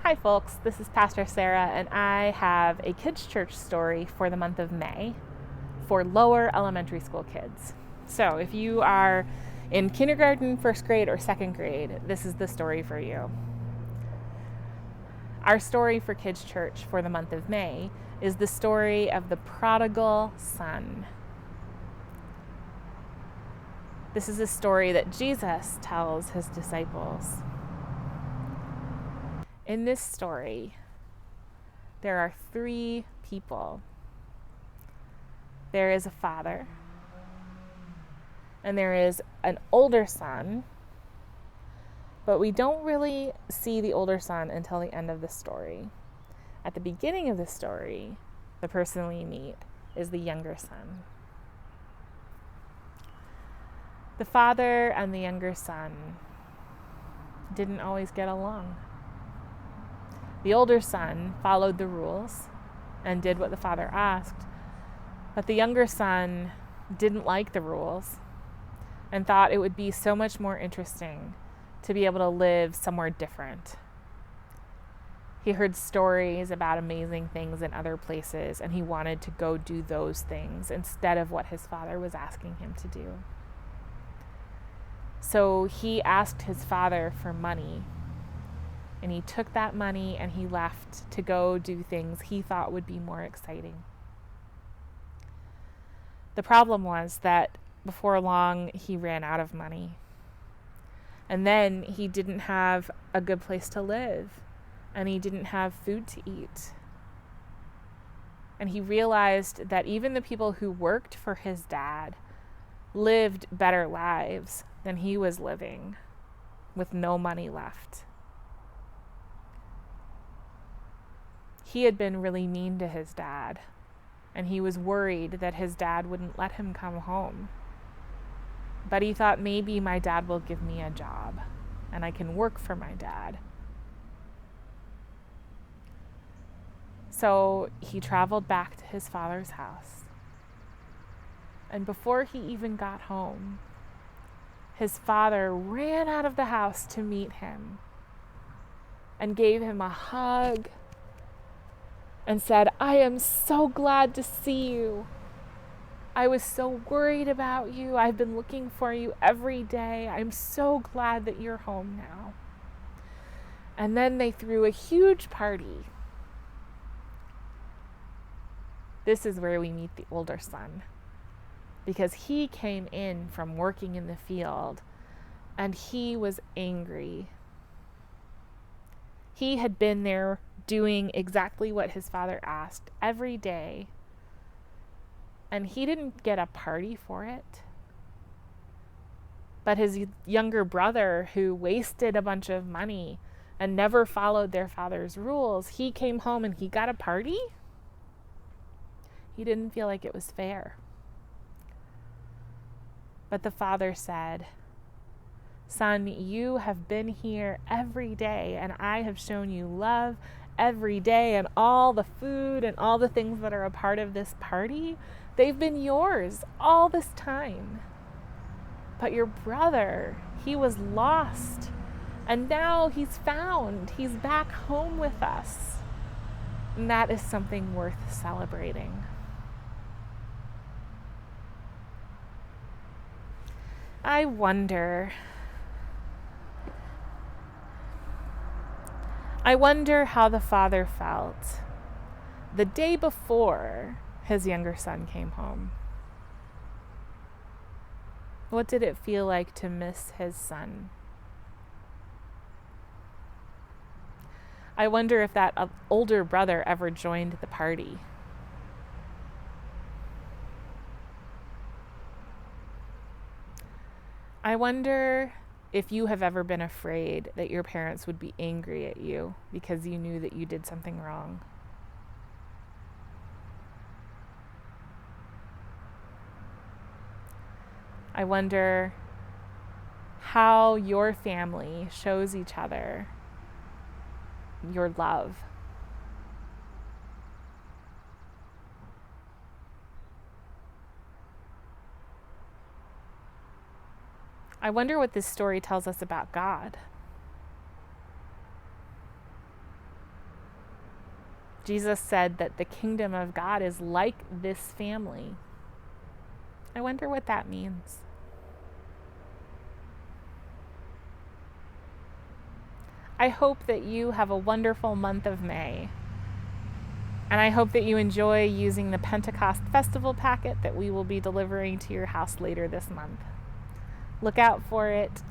Hi folks, this is Pastor Sarah, and I have a kids' church story for the month of May for lower elementary school kids. So if you are in kindergarten, first grade, or second grade, this is the story for you. Our story for kids' church for the month of May is the story of the Prodigal Son. This is a story that Jesus tells his disciples. In this story, there are three people. There is a father, and there is an older son, but we don't really see the older son until the end of the story. At the beginning of the story, the person we meet is the younger son. The father and the younger son didn't always get along. The older son followed the rules and did what the father asked, but the younger son didn't like the rules and thought it would be so much more interesting to be able to live somewhere different. He heard stories about amazing things in other places, and he wanted to go do those things instead of what his father was asking him to do. So he asked his father for money, and he took that money and he left to go do things he thought would be more exciting. The problem was that before long he ran out of money. And then he didn't have a good place to live, and he didn't have food to eat. And he realized that even the people who worked for his dad lived better lives than he was living with no money left. He had been really mean to his dad, and he was worried that his dad wouldn't let him come home. But he thought, maybe my dad will give me a job and I can work for my dad. So he traveled back to his father's house. And before he even got home, his father ran out of the house to meet him and gave him a hug and said, "I am so glad to see you. I was so worried about you. I've been looking for you every day. I'm so glad that you're home now." And then they threw a huge party. This is where we meet the older son, because he came in from working in the field and he was angry. He had been there doing exactly what his father asked every day, and he didn't get a party for it. But his younger brother, who wasted a bunch of money and never followed their father's rules, he came home and he got a party. He didn't feel like it was fair. But the father said, "Son, you have been here every day, and I have shown you love every day, and all the food and all the things that are a part of this party, they've been yours all this time. But your brother, he was lost, and now he's found. He's back home with us. And that is something worth celebrating." I wonder how the father felt the day before his younger son came home. What did it feel like to miss his son? I wonder if that older brother ever joined the party. I wonder if you have ever been afraid that your parents would be angry at you because you knew that you did something wrong. I wonder how your family shows each other your love. I wonder what this story tells us about God. Jesus said that the kingdom of God is like this family. I wonder what that means. I hope that you have a wonderful month of May. And I hope that you enjoy using the Pentecost Festival packet that we will be delivering to your house later this month. Look out for it